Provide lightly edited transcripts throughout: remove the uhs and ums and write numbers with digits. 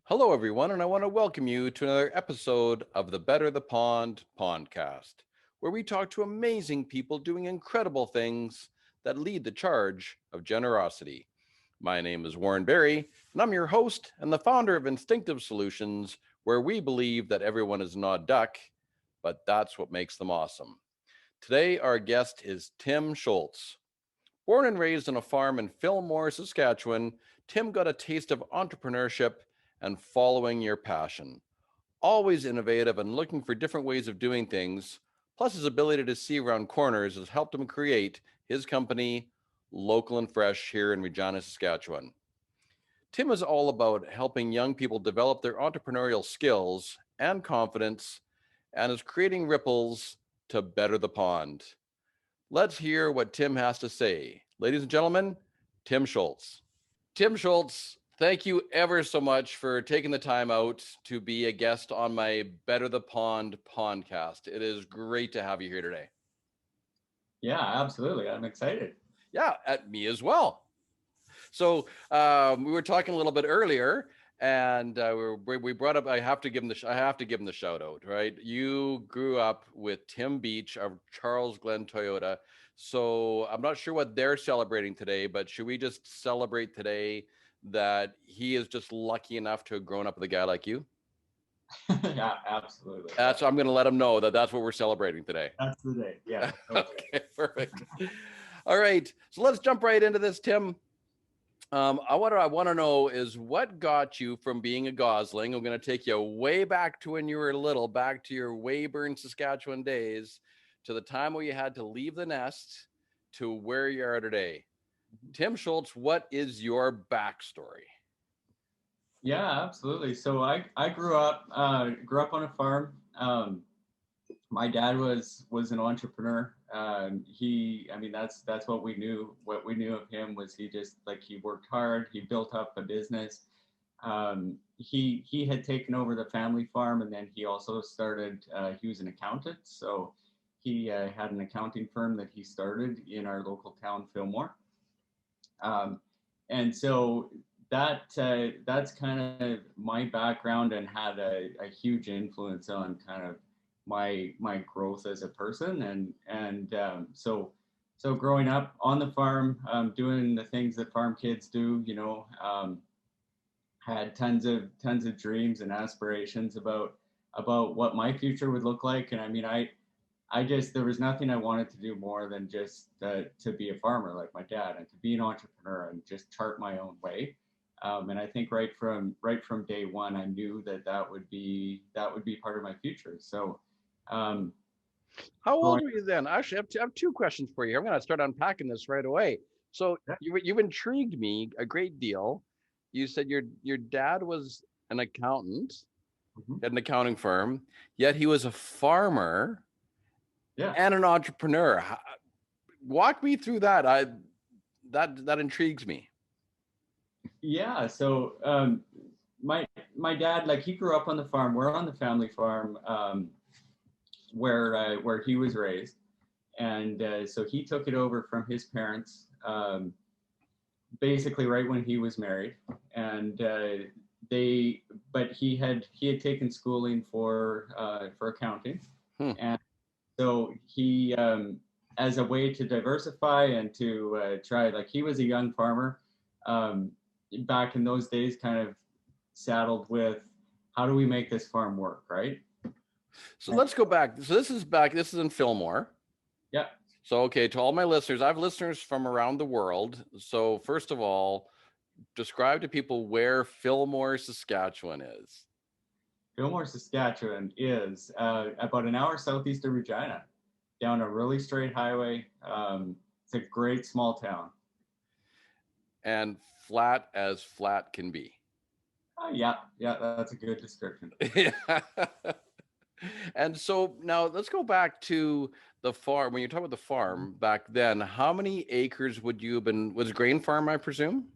Hello, everyone, and I want to welcome you to another episode of the Better the Pond Pondcast, where we talk to amazing people doing incredible things that lead the charge of generosity. My name is Warren Berry, and I'm your host and the founder of Instinctive Solutions, where we believe that everyone is not a duck, but that's what makes them awesome. Today, our guest is Tim Schultz. Born and raised on a farm in Filmore, Saskatchewan, Tim got a taste of entrepreneurship and following your passion. Always innovative and looking for different ways of doing things, plus his ability to see around corners has helped him create his company, Local and Fresh, here in Regina, Saskatchewan. Tim is all about helping young people develop their entrepreneurial skills and confidence and is creating ripples to better the pond. Let's hear what Tim has to say. Ladies and gentlemen, Tim Schultz. Tim Schultz, thank you ever so much for taking the time out to be a guest on my Better the Pond podcast. It is great to have you here today. Yeah, absolutely. I'm excited. Yeah, at me as well. So we were talking a little bit earlier, and we brought up. I have to give him the shout out. Right, you grew up with Tim Beach of Charles Glen Toyota. So I'm not sure what they're celebrating today, but should we just celebrate today that he is just lucky enough to have grown up with a guy like you? Yeah, absolutely. That's I'm going to let him know that that's what we're celebrating today. That's the day. Yeah, totally. Okay, perfect. All right, so let's jump right into this, Tim. I want to know is what got you from being a gosling. I'm going to take you way back to when you were little, back to your Weyburn, Saskatchewan days, to the time where you had to leave the nest to where you are today. Tim Schultz, what is your backstory? Yeah, absolutely. So I grew up on a farm. My dad was an entrepreneur. I mean, that's what we knew. What we knew of him was he worked hard. He built up a business. He had taken over the family farm, and then he also started. He was an accountant, so he had an accounting firm that he started in our local town, Filmore. Um, and so that's kind of my background and had a huge influence on kind of my growth as a person and so growing up on the farm, doing the things that farm kids do, had tons of dreams and aspirations about what my future would look like. And I mean, I just, there was nothing I wanted to do more than just to be a farmer like my dad and to be an entrepreneur and just chart my own way. And I think right from day one, I knew that would be part of my future. So, um, How growing, old were you then? Actually, I have two questions for you. I'm going to start unpacking this right away. So you've intrigued me a great deal. You said your dad was an accountant Mhm. at an accounting firm, yet he was a farmer Yeah, and an entrepreneur. Walk me through that. That intrigues me. yeah. So my dad, like, he grew up on the farm. We're on the family farm, where he was raised, and so he took it over from his parents, basically right when he was married, and they but he had taken schooling for accounting, Hmm. and so he, as a way to diversify and to try, like, he was a young farmer, um, back in those days, kind of saddled with how do we make this farm work, right? So And let's go back. So this is back. This is in Fillmore. yeah, So okay, to all my listeners, I have listeners from around the world. So first of all, describe to people where Fillmore, Saskatchewan is. Filmore, Saskatchewan is about an hour southeast of Regina, down a really straight highway. It's a great small town. And flat as flat can be. Yeah, yeah, that's a good description. Yeah. And so now let's go back to the farm. When you talk about the farm back then, how many acres would you have been? Was grain farm, I presume?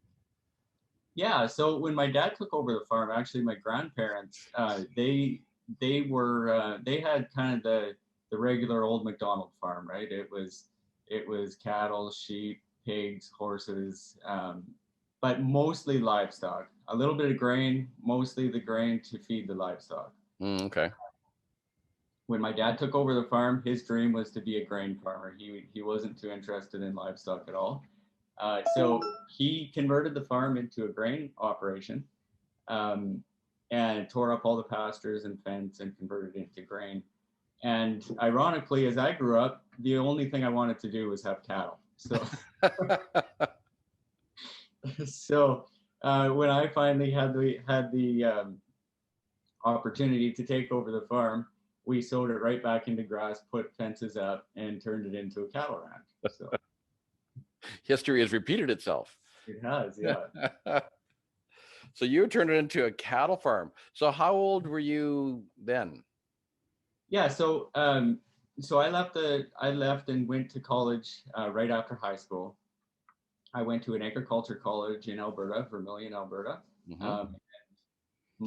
Yeah, so when my dad took over the farm, actually my grandparents, they had kind of the regular old McDonald farm, right? It was cattle, sheep, pigs, horses, but mostly livestock. a little bit of grain, mostly the grain to feed the livestock. Okay. When my dad took over the farm, his dream was to be a grain farmer. He wasn't too interested in livestock at all. So he converted the farm into a grain operation, um, and tore up all the pastures and fence and converted it into grain. And ironically, as I grew up, the only thing I wanted to do was have cattle. So, when I finally had the opportunity to take over the farm, we sowed it right back into grass, put fences up, and turned it into a cattle ranch. So History has repeated itself. it has, yeah. So you turned it into a cattle farm. So how old were you then? Yeah, so I left and went to college right after high school. I went to an agriculture college in Alberta, Vermilion, Alberta. Mm-hmm.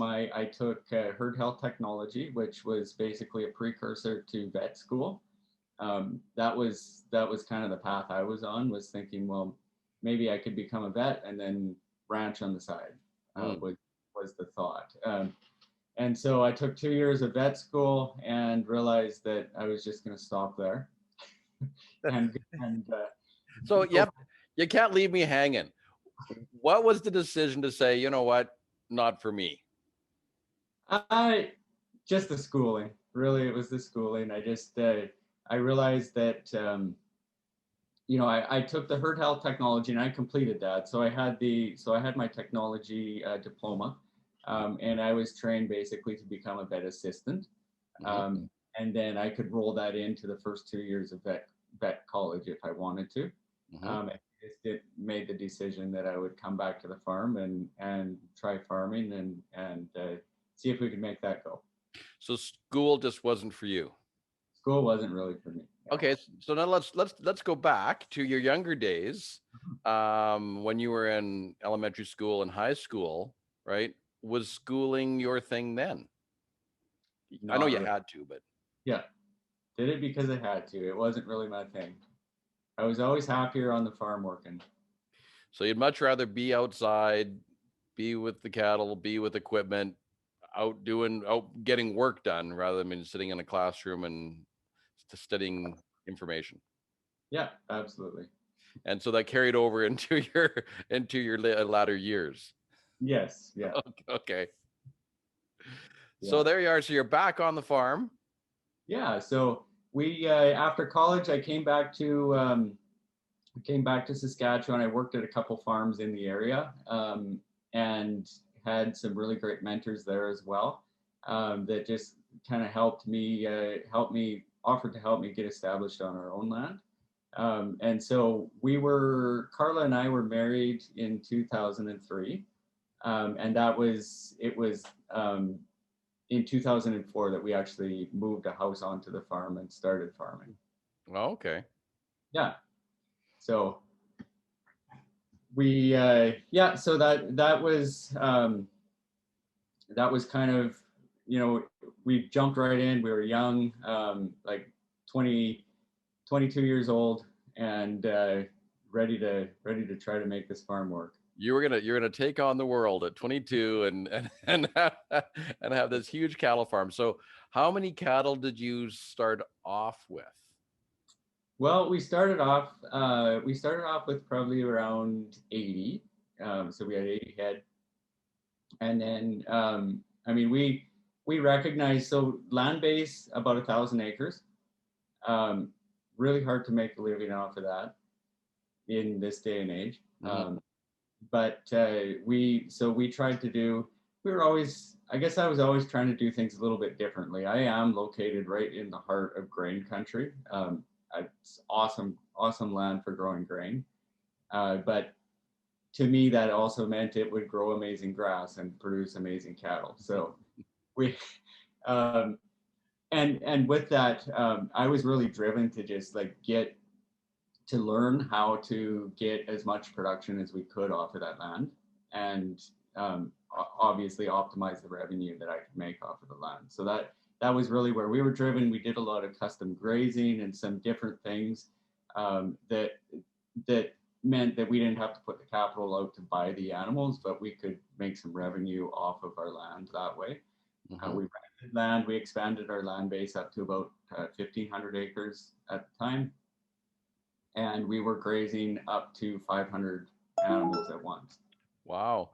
I took herd health technology, which was basically a precursor to vet school. That was kind of the path I was on. Was thinking, well, maybe I could become a vet and then ranch on the side. Was the thought. And so I took 2 years of vet school and realized that I was just going to stop there. and So, yep, you can't leave me hanging. What was the decision to say, you know what, not for me? I just the schooling. Really, it was the schooling. I realized that I took the herd health technology and I completed that. So I had my technology diploma, and I was trained basically to become a vet assistant. Mm-hmm. And then I could roll that into the first 2 years of vet college if I wanted to. Mm-hmm. I just made the decision that I would come back to the farm and try farming and see if we could make that go. So school just wasn't for you. School wasn't really for me. Okay, so now let's go back to your younger days, when you were in elementary school and high school, right? Was schooling your thing then? I know Not you really. had to, but Yeah, did it because I had to. It wasn't really my thing. I was always happier on the farm working. so you'd much rather be outside, be with the cattle, be with equipment, out getting work done rather than sitting in a classroom and studying information. Yeah, absolutely. And so that carried over into your latter years. Yes, yeah, Okay. So yeah. there you are. So you're back on the farm. Yeah, so we after college, I came back to Saskatchewan. I worked at a couple farms in the area, and had some really great mentors there as well, that just kind of offered to help me get established on our own land. And so Carla and I were married in 2003, and it was in 2004 that we actually moved a house onto the farm and started farming. Oh, okay. Yeah. So so that was kind of, we jumped right in. We were young, like 20, 22 years old, and ready to try to make this farm work. You're gonna take on the world at 22 and have this huge cattle farm. So how many cattle did you start off with? Well, we started off with probably around 80. So we had 80 head, and then we recognized, so land base about 1,000 acres. Really hard to make a living off of that in this day and age. Mm-hmm. But we tried to do. I guess I was always trying to do things a little bit differently. I am located right in the heart of grain country. It's awesome land for growing grain. But to me, that also meant it would grow amazing grass and produce amazing cattle. So we, and with that, I was really driven to just learn how to get as much production as we could off of that land, and obviously optimize the revenue that I could make off of the land. So that was really where we were driven. We did a lot of custom grazing and some different things that meant that we didn't have to put the capital out to buy the animals, but we could make some revenue off of our land that way. Mm-hmm. We rented land. We expanded our land base up to about 1,500 acres at the time, and we were grazing up to 500 animals at once. Wow.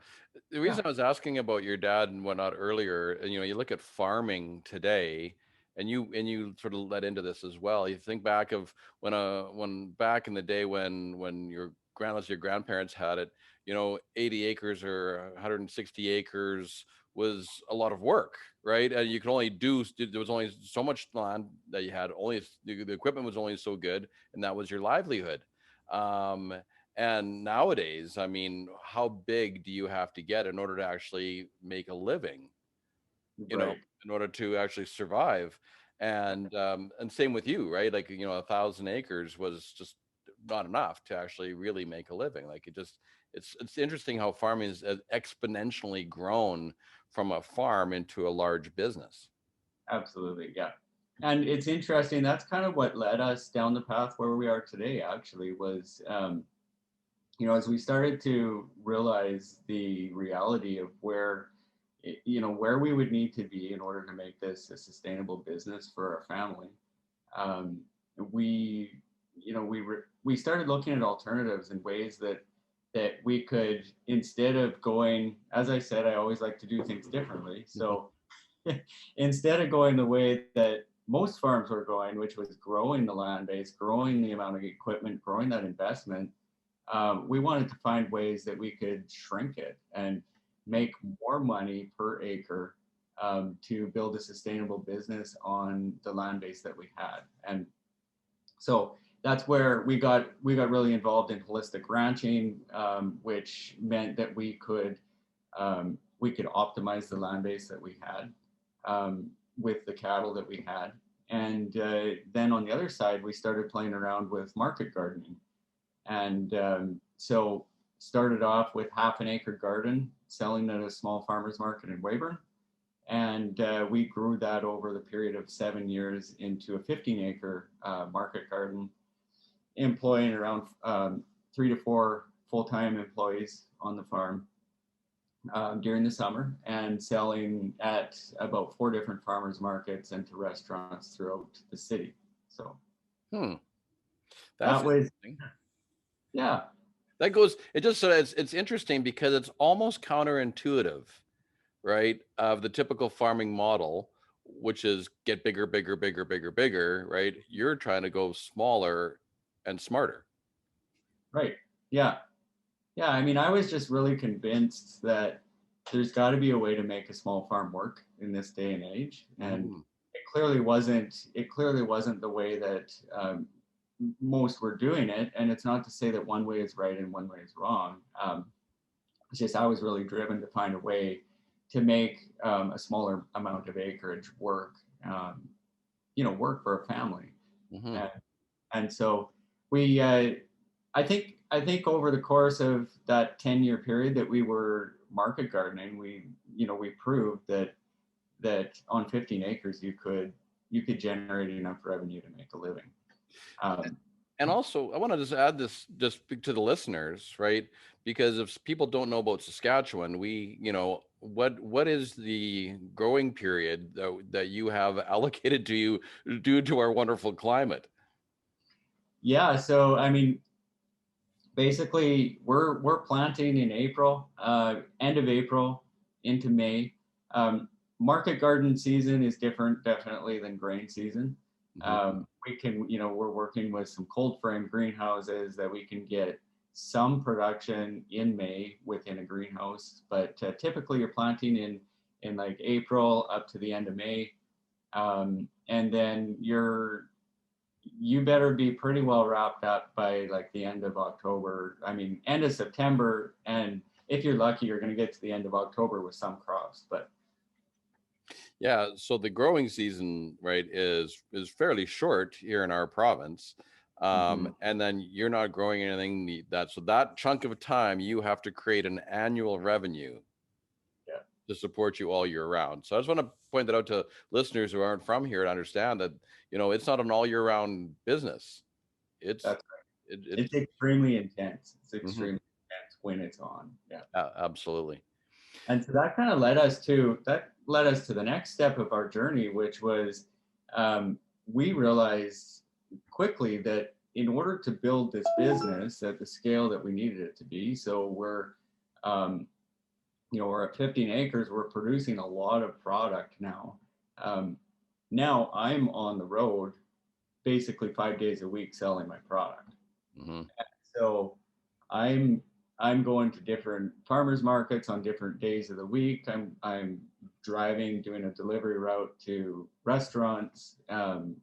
The Yeah, reason I was asking about your dad and whatnot earlier, and you look at farming today, and you sort of led into this as well. You think back of when back in the day when your grandparents had it, 80 acres or 160 acres was a lot of work, right? And you could only there was only so much land that you had, only the equipment was only so good, and that was your livelihood. Um, and nowadays, I mean, how big do you have to get in order to actually make a living, right. in order to actually survive? And same with you, right? Like, 1,000 acres was just not enough to actually really make a living. Like it's interesting how farming has exponentially grown from a farm into a large business. Absolutely, yeah. And it's interesting. That's kind of what led us down the path where we are today. Actually, was as we started to realize the reality of where we would need to be in order to make this a sustainable business for our family. Um, we, we started looking at alternatives and ways that we could, instead of going, as I said, I always like to do things differently. Mhm. So instead of going the way that most farms were going, which was growing the land base, growing the amount of equipment, growing that investment, we wanted to find ways that we could shrink it and make more money per acre, to build a sustainable business on the land base that we had. And so that's where we got really involved in holistic ranching, which meant that we could optimize the land base that we had, with the cattle that we had. And then on the other side, we started playing around with market gardening. And so started off with half an acre garden, selling at a small farmers market in Weyburn. And we grew that over the period of 7 years into a 15-acre market garden, employing around 3 to 4 full-time employees on the farm during the summer, and selling at about 4 different farmers markets and to restaurants throughout the city. So Hmm. That's that was, interesting. yeah, That goes. It just so it's interesting because it's almost counterintuitive, right? Of the typical farming model, which is get bigger, bigger, bigger, bigger, bigger, right? You're trying to go smaller and smarter. right. Yeah. Yeah. I mean, I was just really convinced that there's got to be a way to make a small farm work in this day and age. And Mhm. it clearly wasn't the way that most were doing it. And it's not to say that one way is right and one way is wrong. It's just I was really driven to find a way to make a smaller amount of acreage work, work for a family. Mhm. And, and so we, I think over the course of that 10-year period that we were market gardening, we proved that on 15 acres you could generate enough revenue to make a living. Um, And also, I want to just add this just to the listeners, right? Because if people don't know about Saskatchewan, what is the growing period that you have allocated to you due to our wonderful climate? yeah, so I mean, basically we're planting in April, end of April into May. Market garden season is different definitely than grain season. Mhm. We're working with some cold frame greenhouses that we can get some production in May within a greenhouse, but typically you're planting in like April up to the end of May, and then you better be pretty well wrapped up by like the end of October. I mean, end of September, and if you're lucky, you're going to get to the end of October with some crops. But Yeah, so the growing season, right, is fairly short here in our province. mhm, And then you're not growing anything so that chunk of time you have to create an annual revenue yeah, to support you all year round. So I just want to point that out to listeners who aren't from here to understand that, it's not an all year round business. It's that's It's extremely intense. It's Mhm. extremely intense when it's on. Yeah. Absolutely. And so that kind of led us to the next step of our journey, which was um, we realized quickly that in order to build this business at the scale that we needed it to be, so um, we're at 15 acres, we're producing a lot of product now. Um, Now I'm on the road basically 5 days a week selling my product. Hmm. So I'm I'm going to different farmers markets on different days of the week. I'm driving, doing a delivery route to restaurants.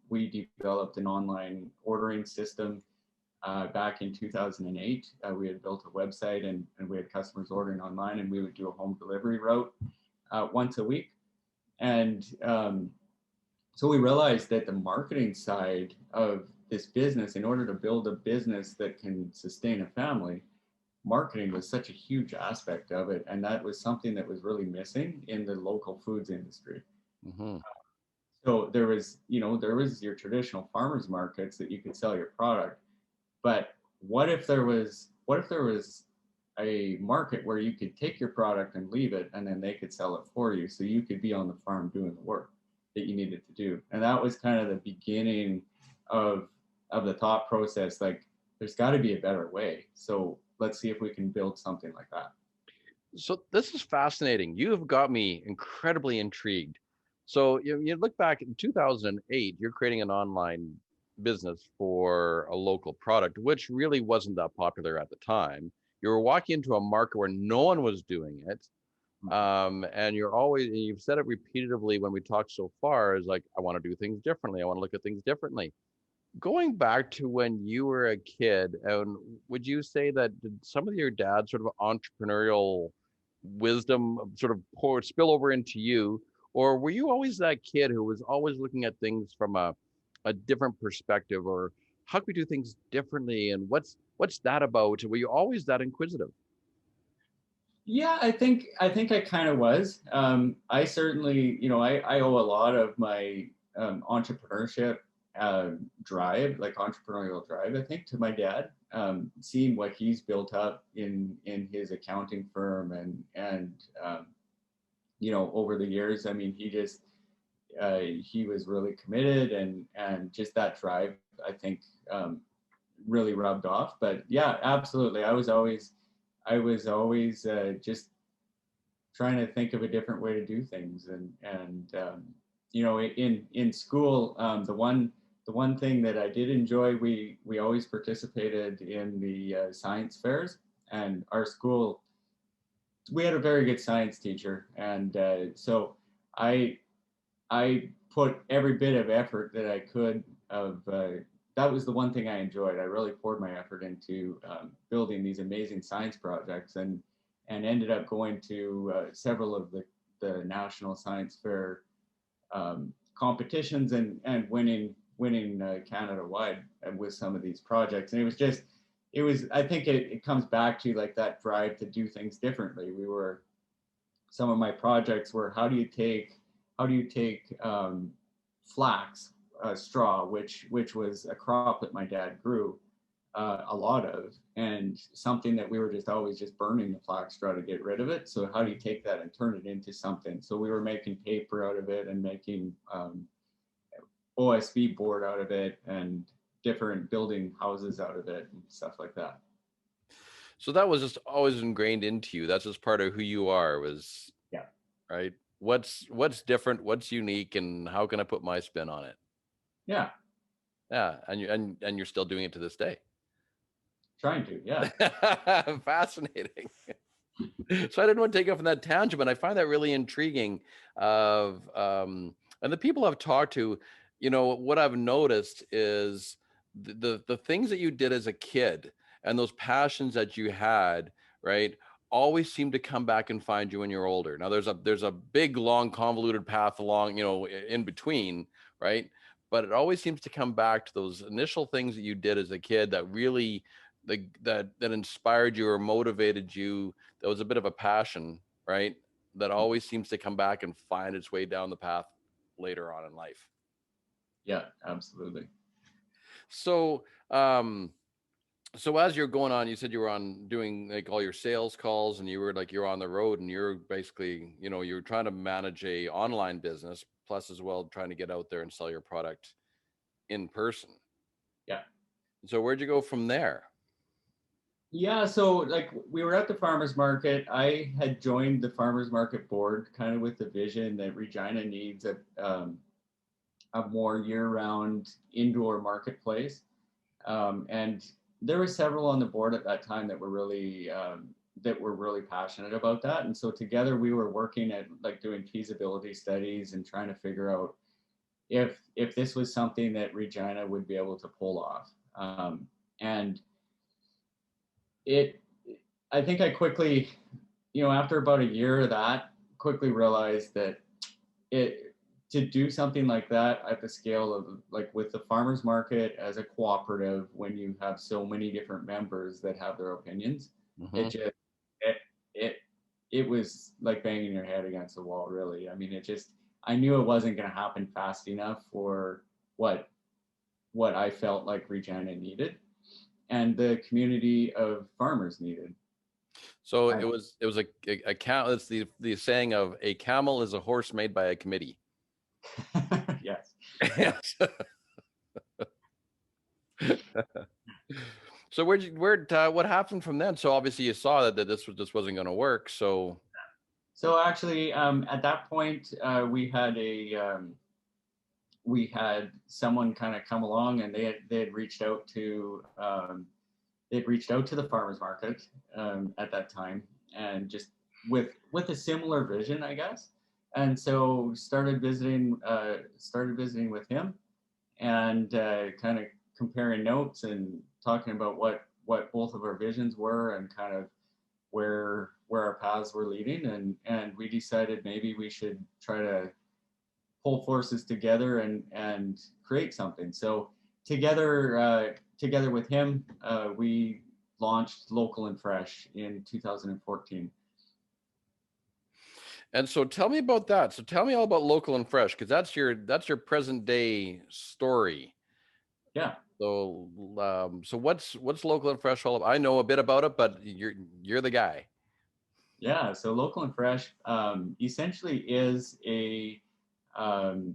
We developed an online ordering system back in 2008. We had built a website and we had customers ordering online, and we would do a home delivery route once a week. And so we realized that the marketing side of this business, in order to build a business that can sustain a family, marketing was such a huge aspect of it. And that was something that was really missing in the local foods industry. Hmm. So there was your traditional farmers markets that you could sell your product. But what if there was a market where you could take your product and leave it, and then they could sell it for you, so you could be on the farm doing the work that you needed to do? And that was kind of the beginning of the thought process. Like, there's got to be a better way. So let's see if we can build something like that. So this is fascinating. You have got me incredibly intrigued. So you look back in 2008, you're creating an online business for a local product, which really wasn't that popular at the time. You were walking into a market where no one was doing it. And you've said it repeatedly when we talked so far, is like, I want to do things differently. I want to look at things differently. Going back to when you were a kid, and would you say that did some of your dad's sort of entrepreneurial wisdom sort of spill over into you, or were you always that kid who was always looking at things from a different perspective, or how can we do things differently, and what's that about? Were you always that inquisitive? Yeah, I think I kind of was. I certainly, I owe a lot of my entrepreneurship drive, like entrepreneurial drive, I think, to my dad. Seeing what he's built up in his accounting firm, and over the years, I mean, he was really committed, and just that drive, I think, really rubbed off. But yeah, absolutely, I was always just trying to think of a different way to do things. And in school, the one thing that I did enjoy, we always participated in the science fairs. And our school, we had a very good science teacher, and so I I put every bit of effort that I could of that was the one thing I enjoyed. I really poured my effort into building these amazing science projects, and ended up going to several of the national science fair competitions, and winning Canada wide with some of these projects. And it was I think it comes back to like that drive to do things differently. Some of my projects were, how do you take flax straw, which was a crop that my dad grew a lot of, and something that we were just always just burning the flax straw to get rid of it. So how do you take that and turn it into something? So we were making paper out of it, and making OSB board out of it, and different building houses out of it and stuff like that. So that was just always ingrained into you. That's just part of who you are, was Yeah. right. What's different, what's unique, and how can I put my spin on it? Yeah. Yeah, and you're still doing it to this day. Trying to. Yeah. Fascinating. So I didn't want to take off on that tangent, but I find that really intriguing. Of and the people I've talked to, what I've noticed is the things that you did as a kid and those passions that you had, right, always seem to come back and find you when you're older. Now there's a big, long, convoluted path along, in between, right? But it always seems to come back to those initial things that you did as a kid that really that inspired you or motivated you. That was a bit of a passion, right? That always seems to come back and find its way down the path later on in life. Yeah. Absolutely. So, um, So as you're going on, you said you were on doing like all your sales calls, and you were like you're on the road, and you're basically, you're trying to manage a online business plus as well trying to get out there and sell your product in person. Yeah. So where'd you go from there? Yeah, so like we were at the farmers market. I had joined the farmers market board kind of with the vision that Regina needs a more year-round indoor marketplace. And there were several on the board at that time that were really passionate about that. And so together we were working at like doing feasibility studies and trying to figure out if this was something that Regina would be able to pull off. And it, I think I quickly, after about a year of that, quickly realized that it to do something like that at the scale of like with the farmers market as a cooperative, when you have so many different members that have their opinions, it Hmm. just it it it was like banging your head against the wall, really. I mean, I knew it wasn't going to happen fast enough for what what I felt like Regina needed and the community of farmers needed. So I, it was a camel. It's the saying of a camel is a horse made by a committee. yes. Yeah. Yes. So what happened from then? So obviously you saw that this wasn't going to work. So So actually, at that point, we had someone kind of come along, and they had reached out to the farmers market at that time, and just with a similar vision, I guess. And so started visiting with him, and kind of comparing notes and talking about what both of our visions were, and kind of where our paths were leading, and we decided maybe we should try to pull forces together and create something. So together with him, we launched Local and Fresh in 2014. and so tell me about that. So tell me all about local and fresh because that's your present day story. Yeah, So what's local and fresh all about? I know a bit about it, but you're the guy. yeah. So Local and Fresh essentially is um,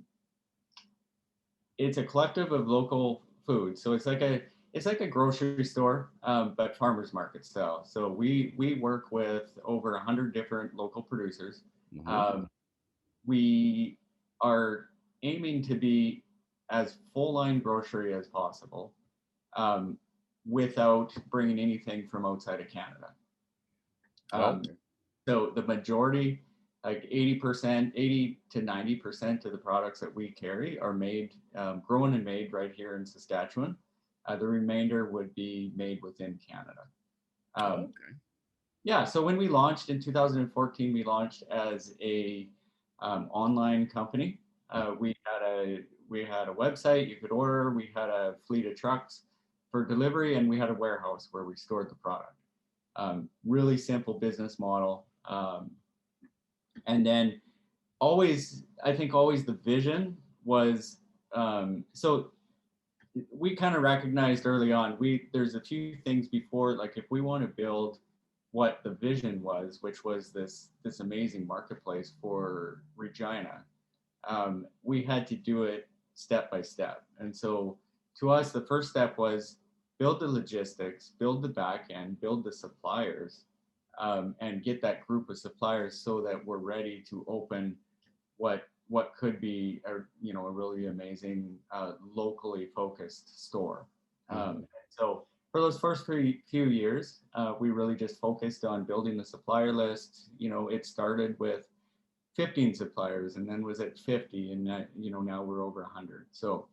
it's a collective of local food. So it's like a grocery store, but farmers market style. So we work with over 100 different local producers. Hmm. Um, we are aiming to be as full line grocery as possible, um, without bringing anything from outside of Canada. Um, Okay. so the majority, like 80%, 80 to 90% of the products that we carry are made, grown and made right here in Saskatchewan. The remainder would be made within Canada. Um, Okay. yeah, so when we launched in 2014, we launched as a online company. We had a website you could order. We had a fleet of trucks for delivery, and we had a warehouse where we stored the product. Really simple business model. And then I think always the vision was, so we kind of recognized early on, there's a few things before, like if we want to build what the vision was, which was this amazing marketplace for Regina, we had to do it step by step. And so to us, the first step was build the logistics, build the back end, build the suppliers, and get that group of suppliers so that we're ready to open what could be a really amazing locally focused store. Hmm. So for those first few years, we really just focused on building the supplier list. It started with 15 suppliers and then was at 50, and now we're over 100. So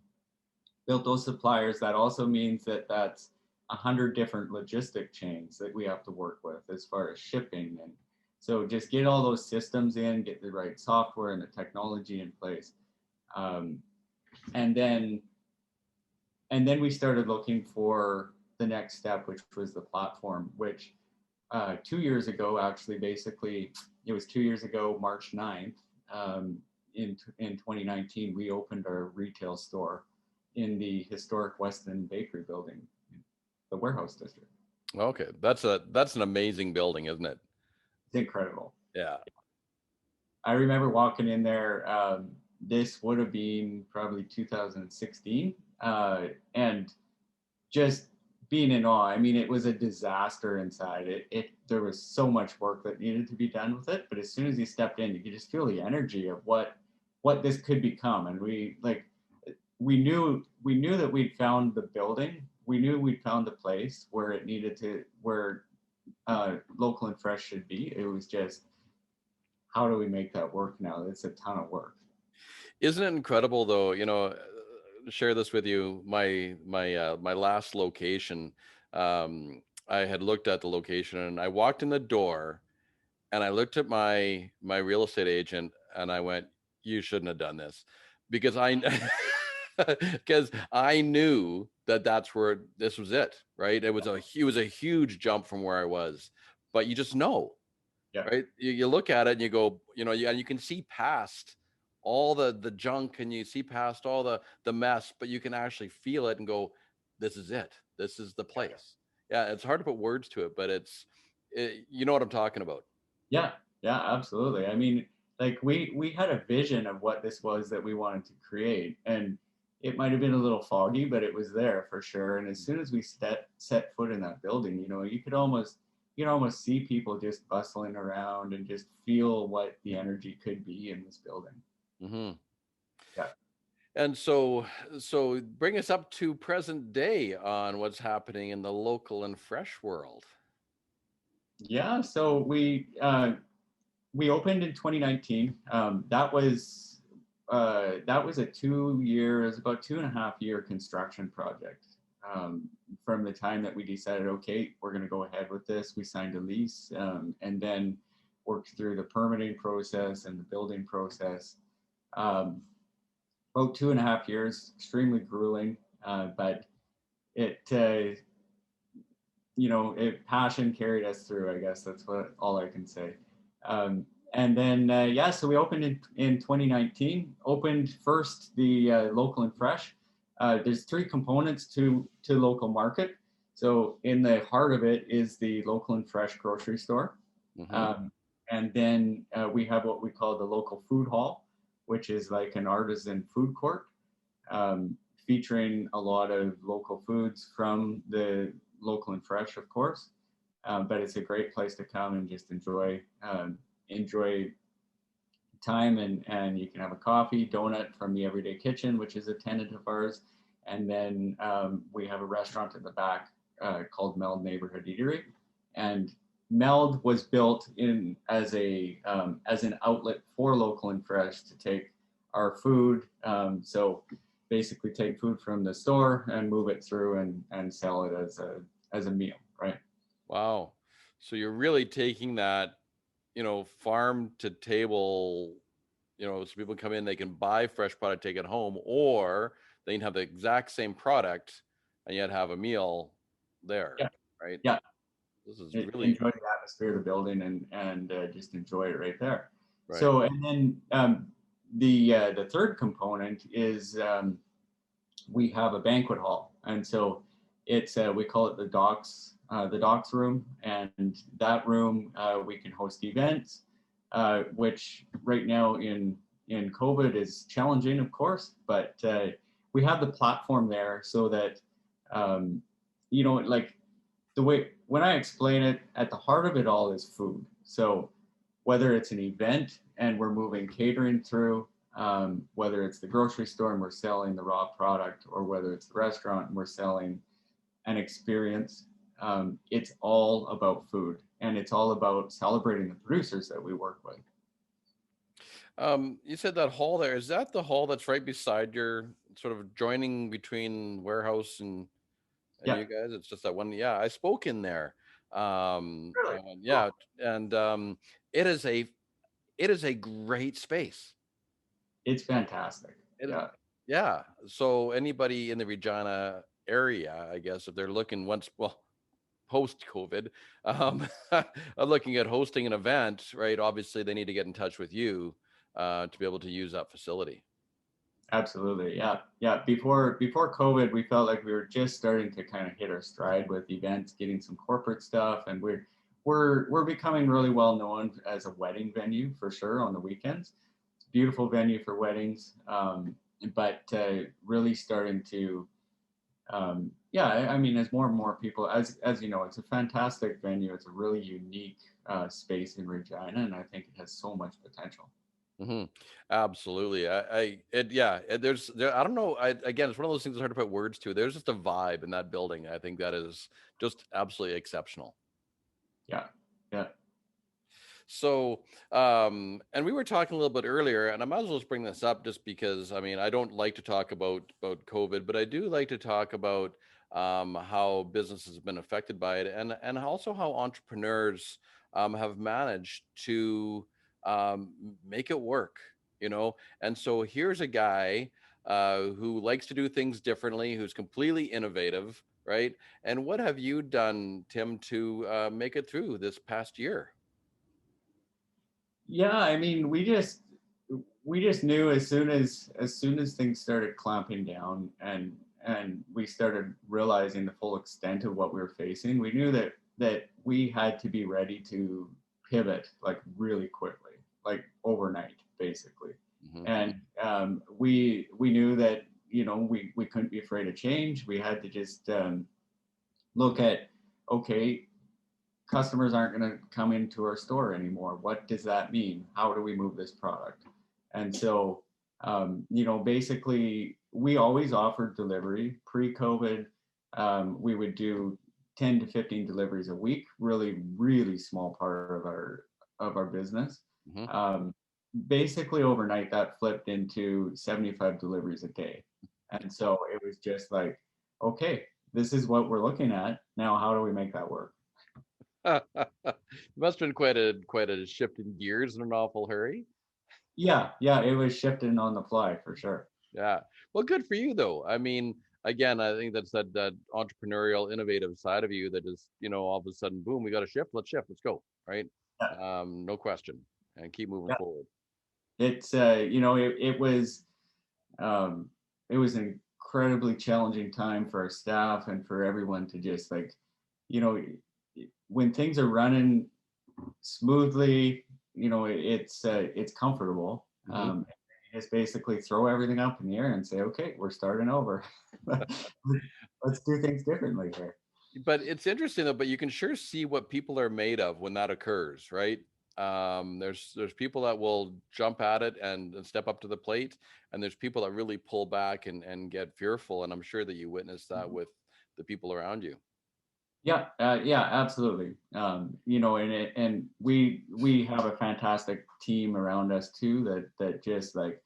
built those suppliers. That also means that's 100 different logistic chains that we have to work with as far as shipping. And so just get all those systems in, get the right software and the technology in place. Um, and then we started looking for the next step, which was the platform, which 2 years ago, actually, basically, it was 2 years ago, March 9th, in 2019, we opened our retail store in the historic Weston Bakery building. the warehouse district. Okay, that's an amazing building, isn't it? It's incredible. Yeah. I remember walking in there. This would have been probably 2016, and just being in awe. I mean, it was a disaster inside. It there was so much work that needed to be done with it. But as soon as you stepped in, you could just feel the energy of what this could become. And we knew that we'd found the building. We knew we'd found the place where it needed to where local and fresh should be. It was just how do we make that work now? It's a ton of work. Isn't it incredible though? Share this with you. My last location, I had looked at the location and I walked in the door and I looked at my real estate agent and I went, "You shouldn't have done this," because I because I knew that that's where this was it, right? It was a huge jump from where I was, but you just know, Yeah. right? You look at it and you go, and you can see past all the junk and you see past all the mess, but you can actually feel it and go, "This is it. This is the place." Yeah, it's hard to put words to it, but you know what I'm talking about. Yeah, yeah, absolutely. I mean, like we had a vision of what this was that we wanted to create, and it might have been a little foggy, but it was there for sure. And as soon as we set foot in that building, you could almost see people just bustling around and just feel what the energy could be in this building. Hmm. Yeah. And so bring us up to present day on what's happening in the local and fresh world. Yeah, so we opened in 2019. That was a 2 year, it was about 2.5 year construction project. From the time that we decided, okay, we're going to go ahead with this, we signed a lease, and then worked through the permitting process and the building process. Um, about 2.5 years, extremely grueling, but it passion carried us through. I guess that's all I can say. And then yeah, so we opened in 2019. Opened first the local and fresh. There's three components to local market. So in the heart of it is the local and fresh grocery store. Hmm. Um, and then we have what we call the local food hall, which is like an artisan food court, um, featuring a lot of local foods from the local and fresh, of course. But it's a great place to come and just enjoy time, and you can have a coffee, donut from the Everyday Kitchen, which is a tenant of ours, and then we have a restaurant at the back called Meld Neighborhood Eatery, and Meld was built in as an outlet for local and fresh to take our food. So basically take food from the store and move it through and sell it as a meal, right? Wow. So you're really taking that, farm to table, so people come in, they can buy fresh product, take it home, or they can have the exact same product and yet have a meal there, Yeah, right? yeah. This is really Enjoy the atmosphere of the building and just enjoy it right there. right. So and then the third component is we have a banquet hall, and so it's we call it the docks room, and that room we can host events, which right now in COVID is challenging, of course, but we have the platform there so that um, like the way when I explain it, at the heart of it all is food. So whether it's an event and we're moving catering through, whether it's the grocery store and we're selling the raw product, or whether it's the restaurant and we're selling an experience, it's all about food, and it's all about celebrating the producers that we work with. You said that hall there. Is that the hall that's right beside your sort of joining between warehouse and Yeah, you guys? It's just that one. Yeah, I spoke in there. really And cool. yeah, and it is a it is a great space. It's fantastic. It, Yeah, yeah. So anybody in the Regina area, I guess, if they're looking post COVID, are looking at hosting an event, right? Obviously, they need to get in touch with you to be able to use that facility. Absolutely. Yeah. Yeah. Before COVID, we felt like we were just starting to kind of hit our stride with events, getting some corporate stuff, and we're becoming really well known as a wedding venue for sure on the weekends. It's a beautiful venue for weddings, but really starting to yeah. I mean, as more and more people, as you know, it's a fantastic venue. It's a really unique space in Regina, and I think it has so much potential. Hmm. Absolutely. Yeah, I don't know. Again, it's one of those things that's hard to put words to. There's just a vibe in that building. I think that is just absolutely exceptional. Yeah. Yeah. So, and we were talking a little bit earlier, and I might as well just bring this up just because, I mean, I don't like to talk about COVID, but I do like to talk about how business has been affected by it, and also how entrepreneurs have managed to make it work, you know. And so here's a guy who likes to do things differently, who's completely innovative, right? And what have you done, Tim, to make it through this past year? Yeah, I mean, we just knew as soon as things started clamping down and we started realizing the full extent of what we were facing, we knew that we had to be ready to pivot like really quickly, like overnight, basically. Hmm. And we knew that we couldn't be afraid of change. We had to just look at, okay, customers aren't going to come into our store anymore. What does that mean? How do we move this product? And so, basically, we always offered delivery pre-COVID. We would do 10 to 15 deliveries a week, really, really small part of our business. Hmm. Um, Basically, overnight, that flipped into 75 deliveries a day. And so it was just like, okay, this is what we're looking at. Now, how do we make that work? Must have been quite a shift in gears in an awful hurry. Yeah, yeah, it was shifting on the fly for sure. Yeah. Well, good for you though. I mean, again, I think that's that entrepreneurial, innovative side of you that is, all of a sudden, boom, we got a shift. Let's shift. Let's go. Right. Yeah, No question. And keep moving yeah. forward. It's um, it was an incredibly challenging time for our staff and for everyone to just like, you know, when things are running smoothly, it's comfortable. Hmm. You just basically throw everything up in the air and say, okay, we're starting over. Let's do things differently here. But it's interesting though, but you can sure see what people are made of when that occurs, right? There's people that will jump at it and step up to the plate, and there's people that really pull back and get fearful. And I'm sure that you witnessed that with the people around you. Yeah, yeah, absolutely. And we have a fantastic team around us too. That just like,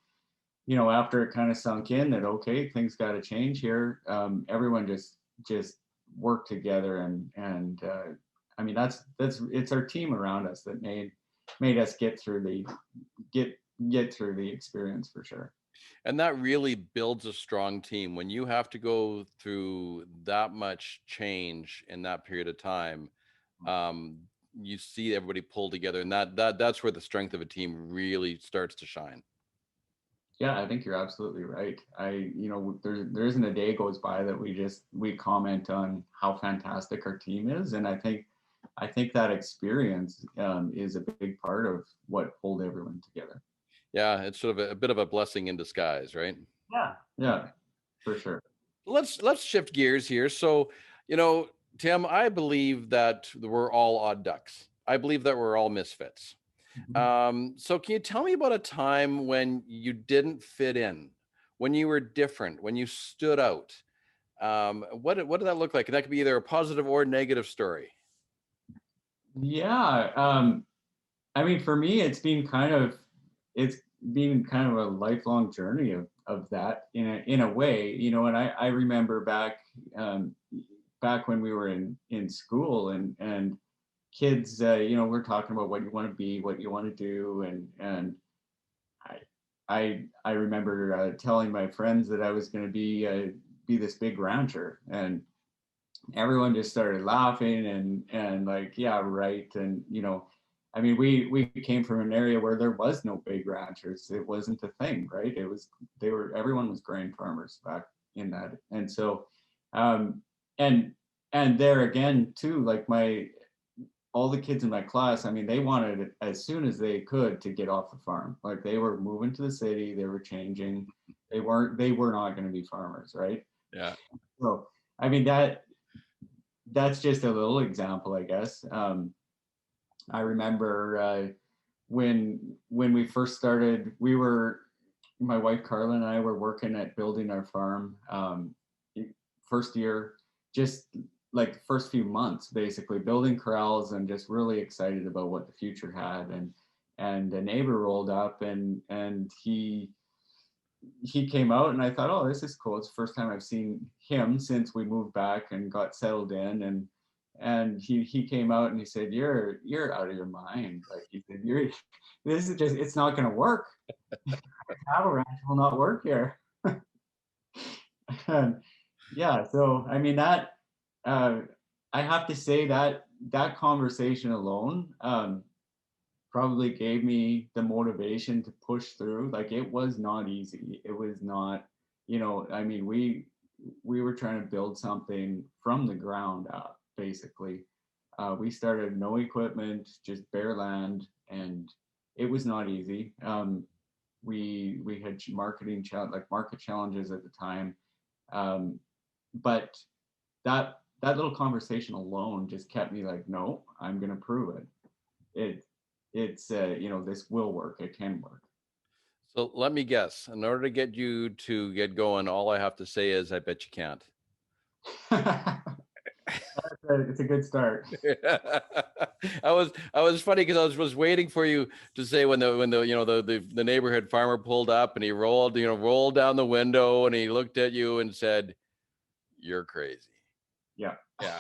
after it kind of sunk in that okay, things got to change here. Everyone just worked together and I mean that's it's our team around us that made us get get through the experience for sure. And that really builds a strong team when you have to go through that much change in that period of time. Um, you see everybody pull together, and that's where the strength of a team really starts to shine. Yeah, I think you're absolutely right. There isn't a day goes by that we comment on how fantastic our team is, and I think that experience is a big part of what pulled everyone together. Yeah, it's sort of a bit of a blessing in disguise, right? Yeah, yeah, for sure. Let's shift gears here. So, you know, Tim, I believe that we're all odd ducks. I believe that we're all misfits. Mhm. So can you tell me about a time when you didn't fit in, when you were different, when you stood out? What did that look like? And that could be either a positive or negative story. Yeah, I mean, for me, it's been kind of a lifelong journey of that in a way, And I remember back when we were in school and kids, we're talking about what you want to be, what you want to do, and I I remember telling my friends that I was going to be this big rancher, and everyone just started laughing and like, yeah, right, and I mean, we came from an area where there was no big ranchers. It wasn't a thing, right? It was everyone was grain farmers back in that, and so, um, and and there again too, like all the kids in my class, I mean, they wanted it as soon as they could to get off the farm. Like they were moving to the city, they were changing. They were not going to be farmers, right? Yeah. So, I mean that's just a little example, I guess. I remember when we first started, my wife Carla and I were working at building our farm. First year, just like the first few months, basically building corrals and just really excited about what the future had. And a neighbor rolled up and he came out and I thought, oh, this is cool. It's the first time I've seen him since we moved back and got settled in. And he came out and he said, you're out of your mind. Like he said, this is just, it's not going to work. Cattle ranch will not work here. And yeah, so I mean uh, I have to say that conversation alone probably gave me the motivation to push through. Like it was not easy. It was not, I mean, we were trying to build something from the ground up, basically. We started no equipment, just bare land, and it was not easy. We had market challenges at the time, but that little conversation alone just kept me like, no, I'm gonna prove it. It's this will work. It can work. So let me guess. In order to get you to get going, all I have to say is, I bet you can't. It's a good start. I was funny because I was waiting for you to say when the neighborhood farmer pulled up and he rolled down the window and he looked at you and said, "You're crazy." Yeah. Yeah.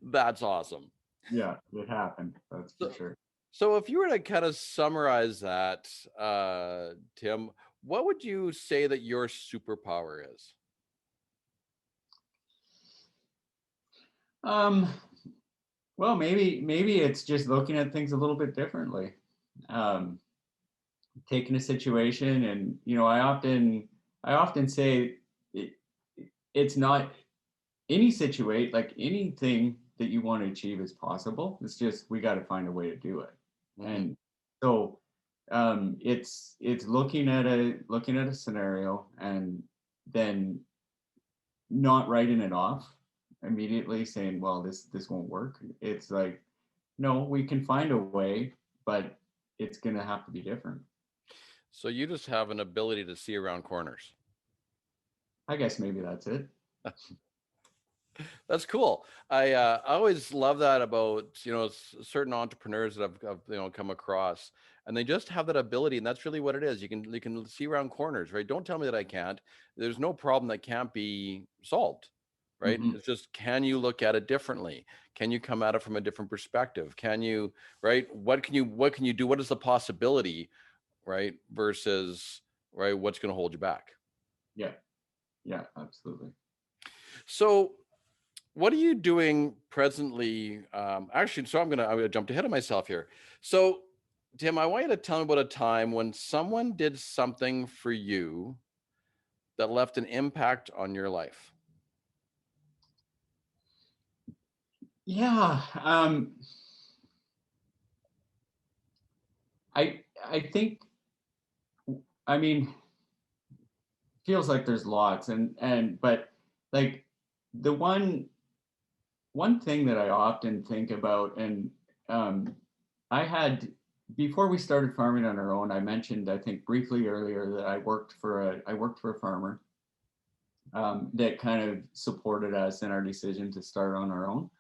That's awesome. Yeah, it happened. That's for So, sure. so if you were to kind of summarize that, Tim, what would you say that your superpower is? Um, well, maybe it's just looking at things a little bit differently. Um, Taking a situation and I often say it, it's not any situate like anything that you want to achieve is possible. It's just we got to find a way to do it. Mhm. And so it's looking at a scenario and then not writing it off immediately saying, well, this won't work. It's like, no, we can find a way, but it's gonna have to be different. So you just have an ability to see around corners. I guess maybe that's it. That's cool. I always love that about certain entrepreneurs that I've come across, and they just have that ability, and that's really what it is. You can see around corners, right? Don't tell me that I can't. There's no problem that can't be solved, right? Hmm. It's just, can you look at it differently? Can you come at it from a different perspective? Can you, right? What can you do? What is the possibility, right? Versus, right, what's going to hold you back? Yeah, yeah, absolutely. So what are you doing presently? Actually, so I'm gonna jump ahead of myself here. So, Tim, I want you to tell me about a time when someone did something for you that left an impact on your life. Yeah, I think, I mean, feels like there's lots but like the one thing that I often think about, and um, I had before we started farming on our own, I mentioned I think briefly earlier that I worked for a farmer that kind of supported us in our decision to start on our own,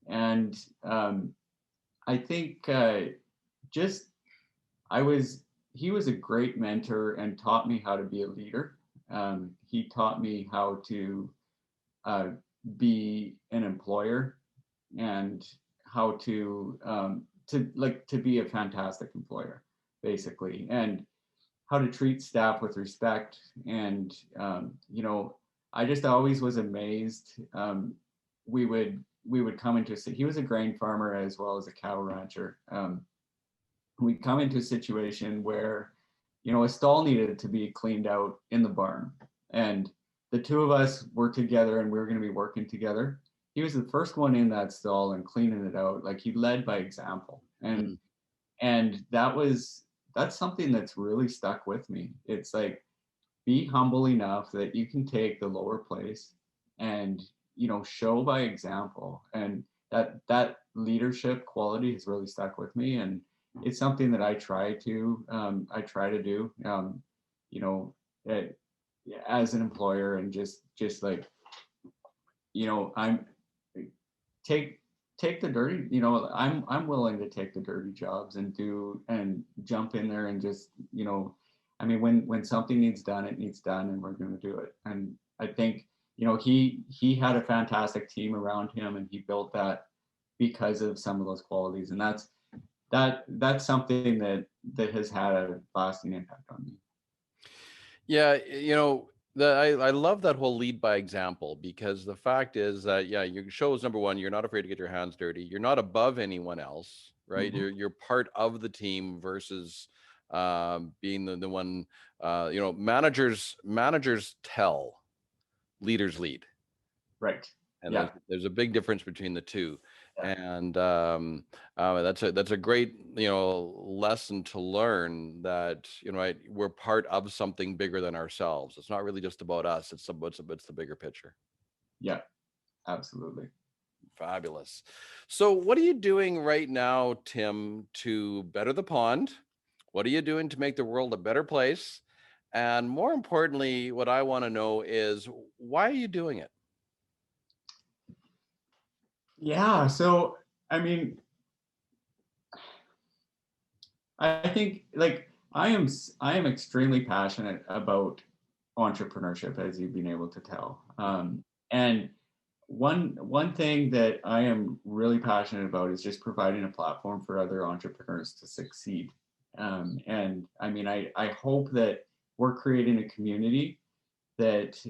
and I think just I was he was a great mentor and taught me how to be a leader. He taught me how uh, be an employer and how to be a fantastic employer, basically, and how to treat staff with respect. And I just always was amazed. We would we would come into he was a grain farmer as well as a cow rancher. We'd come into a situation where, a stall needed to be cleaned out in the barn, and the two of us were together and we were going to be working together. He was the first one in that stall and cleaning it out. Like, he led by example. And that's something that's really stuck with me. It's like, be humble enough that you can take the lower place and, show by example. And that leadership quality has really stuck with me. And it's something that I try to do, as an employer, and just like, I'm take the dirty, I'm willing to take the dirty jobs and jump in there and just, when something needs done, it needs done, and we're going to do it. And I think, he had a fantastic team around him, and he built that because of some of those qualities. And that's something that has had a lasting impact on me. Yeah, I love that whole lead by example, because the fact is that, your show is, number one, you're not afraid to get your hands dirty. You're not above anyone else, right? Mm-hmm. You're part of the team versus being the one. Managers tell, leaders lead. Right. And Yeah. there's a big difference between the two. Yeah. And that's a great, lesson to learn, that, we're part of something bigger than ourselves. It's not really just about us. It's the bigger picture. Yeah, absolutely. Fabulous. So what are you doing right now, Tim, to better the pond? What are you doing to make the world a better place? And more importantly, what I want to know is, why are you doing it? Yeah. So, I mean, I think, like, I am extremely passionate about entrepreneurship, as you've been able to tell. And one thing that I am really passionate about is just providing a platform for other entrepreneurs to succeed. And I mean, I hope that we're creating a community that,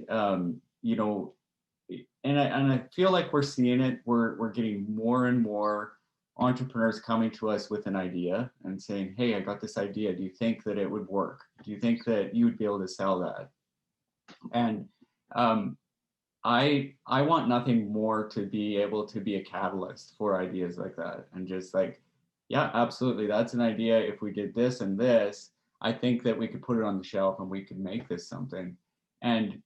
and I feel like we're seeing it. We're getting more and more entrepreneurs coming to us with an idea and saying, "Hey, I got this idea. Do you think that it would work? Do you think that you would be able to sell that?" And I want nothing more to be able to be a catalyst for ideas like that, and just like, yeah, absolutely, that's an idea. If we did this and this, I think that we could put it on the shelf and we could make this something. And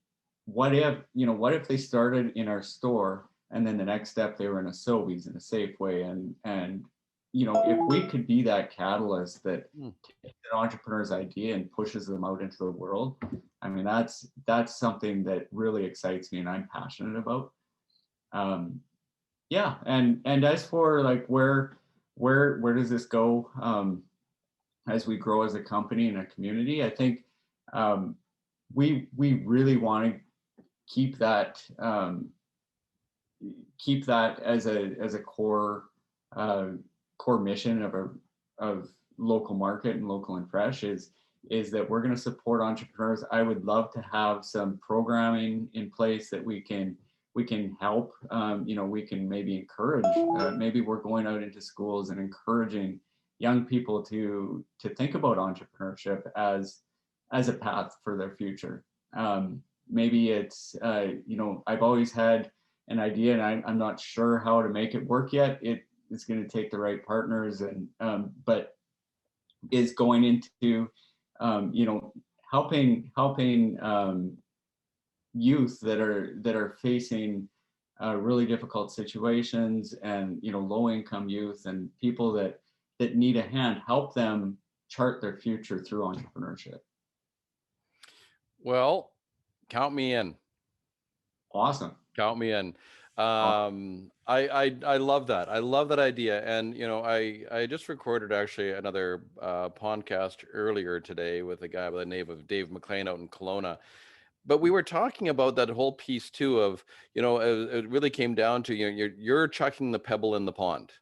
what if they started in our store, and then the next step they were in a Sobeys and a Safeway, and if we could be that catalyst that takes an entrepreneur's idea and pushes them out into the world, I mean, that's something that really excites me and I'm passionate about. Yeah, and as for like where does this go as we grow as a company and a community, I think we really want to keep that as a core mission of local market and local and fresh, is that we're going to support entrepreneurs. I would love to have some programming in place that we can help. We can maybe encourage. Maybe we're going out into schools and encouraging young people to think about entrepreneurship as a path for their future. Maybe it's I've always had an idea and I'm not sure how to make it work yet. It's going to take the right partners, and but is going into helping youth that are facing really difficult situations, and low income youth and people that need a hand, help them chart their future through entrepreneurship. Well, count me in. Awesome. Count me in. Awesome. I love that. I love that idea. And, I just recorded actually another podcast earlier today with a guy by the name of Dave McLean out in Kelowna. But we were talking about that whole piece too of, it really came down to, you're chucking the pebble in the pond,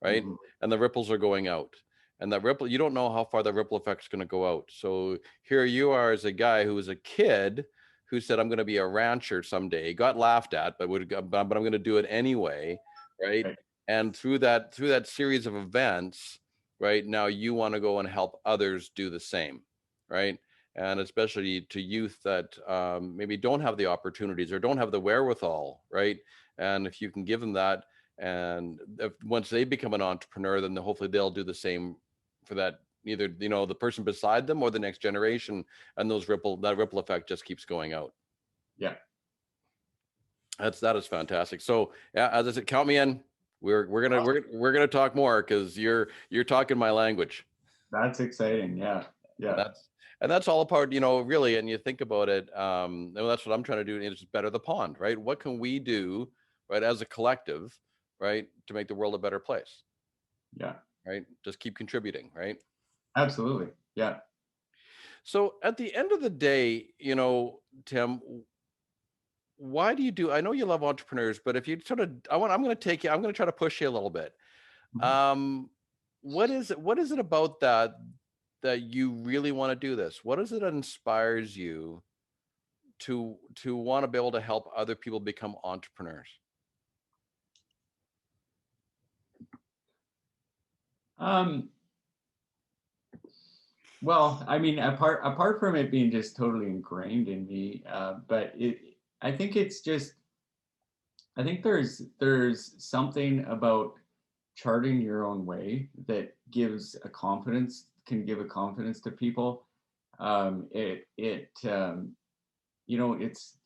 right? Mm-hmm. And the ripples are going out. And that ripple, you don't know how far the ripple effect is going to go out. So here you are as a guy who was a kid who said, I'm going to be a rancher someday. Got laughed at, but I'm going to do it anyway. right? Right. And through that series of events, right, now you want to go and help others do the same, right? And especially to youth that maybe don't have the opportunities or don't have the wherewithal, right? And if you can give them that, and once they become an entrepreneur, then hopefully they'll do the same for that, either the person beside them or the next generation, and that ripple effect just keeps going out. Yeah. That is fantastic. So yeah, as I said, count me in. We're gonna talk more because you're talking my language. That's exciting. Yeah. And Yeah. that's all a part, really. And you think about it, and that's what I'm trying to do is better the pond, right? What can we do, right, as a collective, right, to make the world a better place, Yeah. right? Just keep contributing, right? Absolutely. Yeah. So at the end of the day, Tim, why do you do? I know you love entrepreneurs, but if you sort of, I'm going to take you. I'm going to try to push you a little bit. Mhm. Um, what is it? What is it about that you really want to do this? What is it that inspires you to want to be able to help other people become entrepreneurs? Um, well, I mean, apart from it being just totally ingrained in me, but I think it's just, I think there's something about charting your own way that can give a confidence to people. You know, it's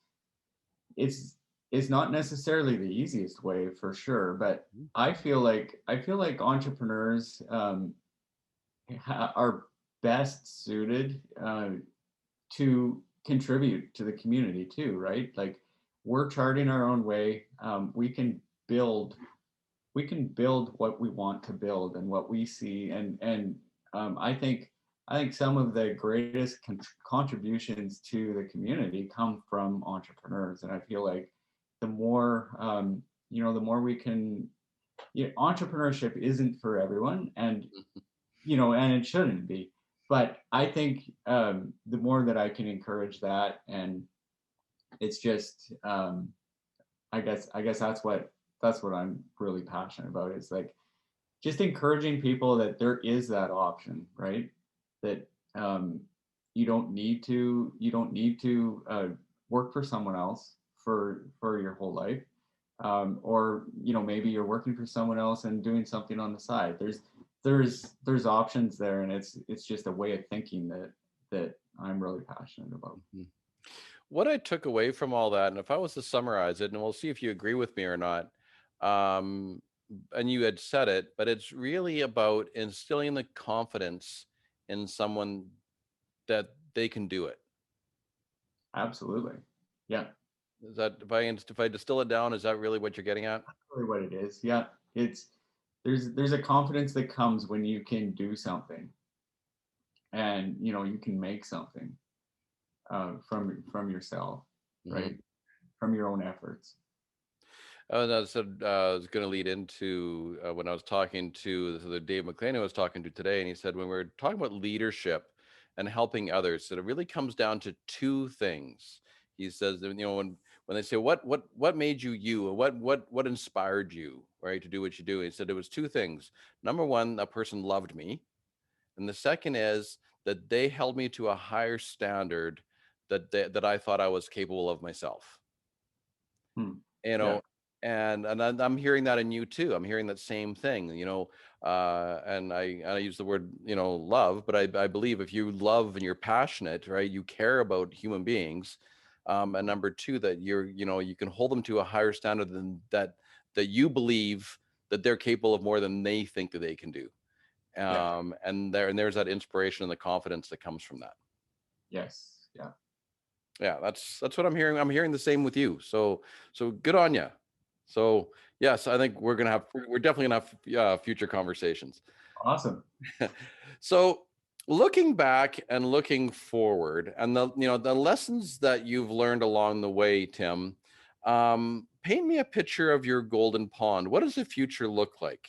it's not necessarily the easiest way for sure, but Mhm. I feel like entrepreneurs are best suited to contribute to the community too, right? Like we're charting our own way. Build we can build what we want to build and what we see, and I think some of the greatest contributions to the community come from entrepreneurs, and I feel like the more the more we can. Entrepreneurship isn't for everyone, and it shouldn't be. But I think the more that I can encourage that, and it's just I guess that's what I'm really passionate about. Is like just encouraging people that there is that option, right? That um, you don't need to work for someone else for your whole life, or maybe you're working for someone else and doing something on the side. There's options there, and it's just a way of thinking that I'm really passionate about. Mhm. What I took away from all that, and if I was to summarize it, and we'll see if you agree with me or not, um, and you had said it, but it's really about instilling the confidence in someone that they can do it. Absolutely, yeah, Is that if I distill it down, is that really what you're getting at? really what it is. Yeah, it's there's a confidence that comes when you can do something, and you can make something from yourself, Hmm. right? From your own efforts. Oh, no, so I was going to lead into when I was talking to the Dave McLean I was talking to today, and he said when we're talking about leadership and helping others, that it really comes down to two things. He says that, when they say what made you you, or what inspired you, right, to do what you do, he said it was two things. Number one, that person loved me, and the second is that they held me to a higher standard that I thought I was capable of myself. Hmm. you Yeah. know and I'm hearing that in you too. I'm hearing that same thing, and I use the word, love, but I believe if you love and you're passionate, right, you care about human beings, and number two, that you can hold them to a higher standard than that you believe that they're capable of more than they think that they can do, Yeah. and there's that inspiration and the confidence that comes from that. Yes. Yeah. Yeah, that's what I'm hearing. I'm hearing the same with you. So good on you. So yes, I think we're definitely gonna have future conversations. Awesome. So looking back and looking forward, and the lessons that you've learned along the way, Tim, paint me a picture of your golden pond. What does the future look like?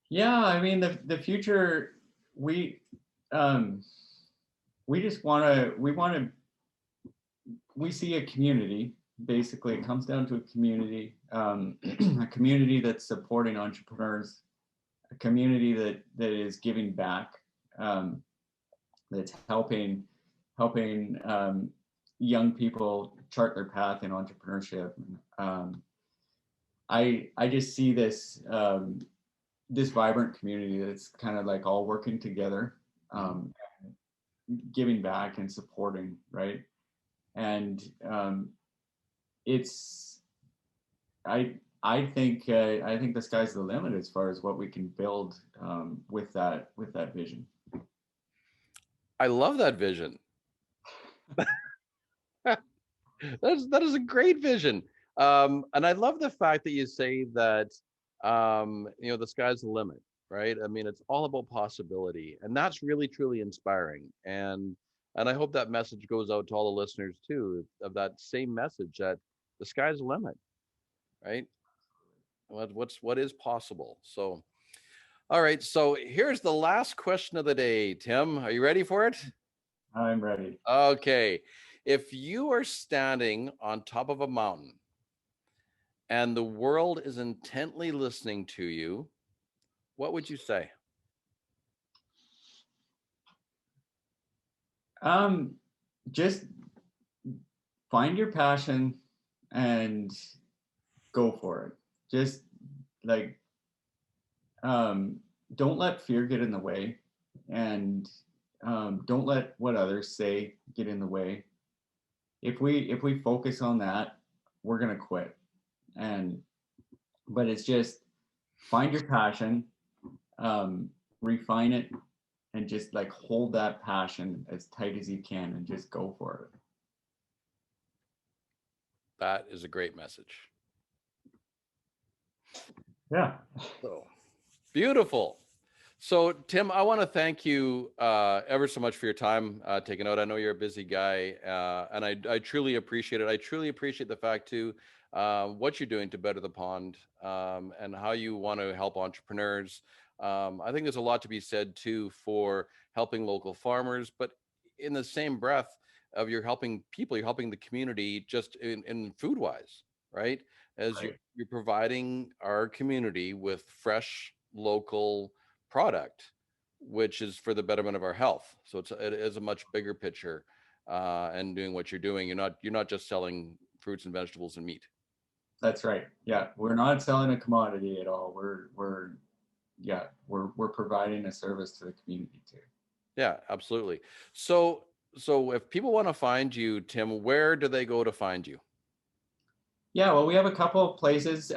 Yeah. I mean, the future, we um, we just want to we see a community. basically it comes down to a community, a community that's supporting entrepreneurs, a community that is giving back, that's helping young people chart their path in entrepreneurship. I just see this vibrant community that's kind of like all working together, giving back and supporting, right? And it's I think the sky's the limit as far as what we can build with that vision. I love that vision. That is a great vision. And I love the fact that you say that, the sky's the limit, right? I mean, it's all about possibility, and that's really truly inspiring. And I hope that message goes out to all the listeners too, of that same message, that the sky's the limit, right? What is possible. So, all right. So here's the last question of the day. Tim, are you ready for it? I'm ready. Okay. If you are standing on top of a mountain and the world is intently listening to you, what would you say? Just find your passion and go for it. Just like don't let fear get in the way, and don't let what others say get in the way. If we focus on that, we're gonna quit. And but it's just find your passion, refine it, and just like hold that passion as tight as you can and just go for it. That is a great message. Yeah. So beautiful. So, Tim, I want to thank you ever so much for your time taking out. I know you're a busy guy, and I truly appreciate it. I truly appreciate the fact too, what you're doing to better the pond, and how you want to help entrepreneurs. I think there's a lot to be said too for helping local farmers, but in the same breath of you're helping people, you're helping the community just in food wise, right? As Right. you're providing our community with fresh local product, which is for the betterment of our health. So it is a much bigger picture, and doing what you're doing. You're not just selling fruits and vegetables and meat. That's right. Yeah, we're not selling a commodity at all. We're providing a service to the community too. Yeah, absolutely. So if people want to find you, Tim, where do they go to find you? Yeah, well, we have a couple of places.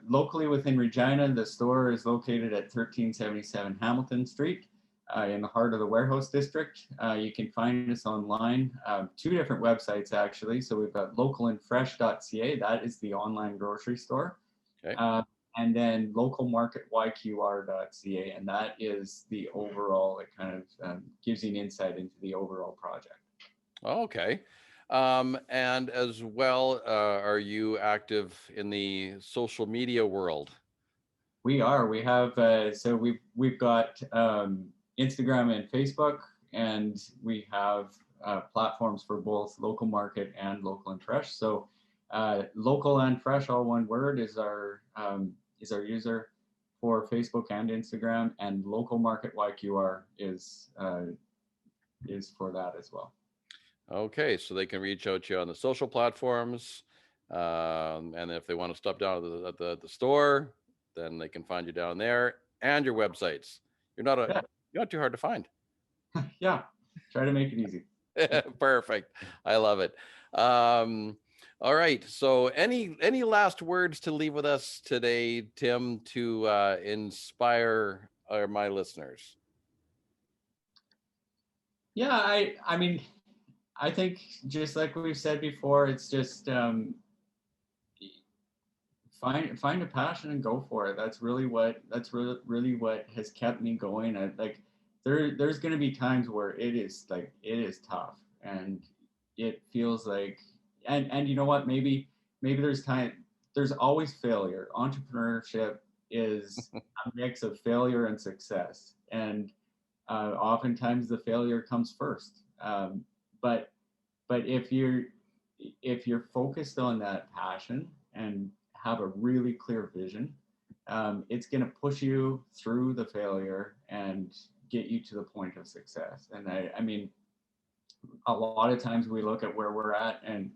Locally within Regina, the store is located at 1377 Hamilton Street, in the heart of the warehouse district. You can find us online, two different websites actually. So we've got localandfresh.ca, that is the online grocery store. Okay. And then localmarketyqr.ca, and that is the overall, it kind of gives you an insight into the overall project. Okay. And as well, are you active in the social media world? We are. We have we've got Instagram and Facebook, and we have platforms for both local market and local and fresh. So local and fresh, all one word, is our user for Facebook and Instagram, and local market YQR is for that as well. Okay, so they can reach out to you on the social platforms, and if they want to stop down at the store, then they can find you down there, and your websites. You're not too hard to find. Yeah, try to make it easy. Perfect. I love it. All right. So any last words to leave with us today, Tim, to inspire my listeners? Yeah, I mean, I think just like we've said before, it's just find a passion and go for it. That's really really what has kept me going. There's going to be times where it is tough, and it feels like, and you know what, maybe there's always failure. Entrepreneurship is a mix of failure and success, and oftentimes the failure comes first. But if if you're focused on that passion and have a really clear vision, it's going to push you through the failure and get you to the point of success. And I mean, a lot of times we look at where we're at, and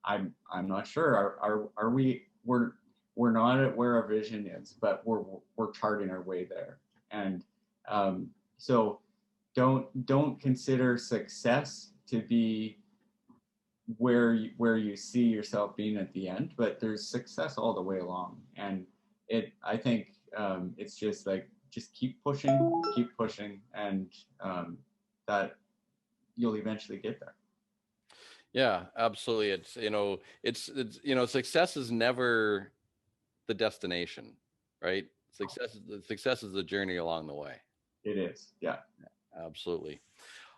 I'm not sure. Are we? We're not at where our vision is, but we're charting our way there. And so don't consider success to be where you see yourself being at the end, but there's success all the way along. And I think it's just like, just keep pushing, and that you'll eventually get there. Yeah, absolutely. Success is never the destination, right? Success is the journey along the way. It is. Yeah. Absolutely.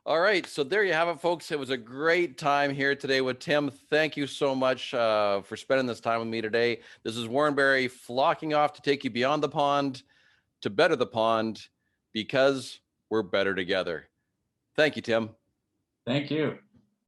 All right. So there you have it, folks. It was a great time here today with Tim. Thank you so much for spending this time with me today. This is Warren Barry flocking off to take you beyond the pond to better the pond, because we're better together. Thank you, Tim. Thank you.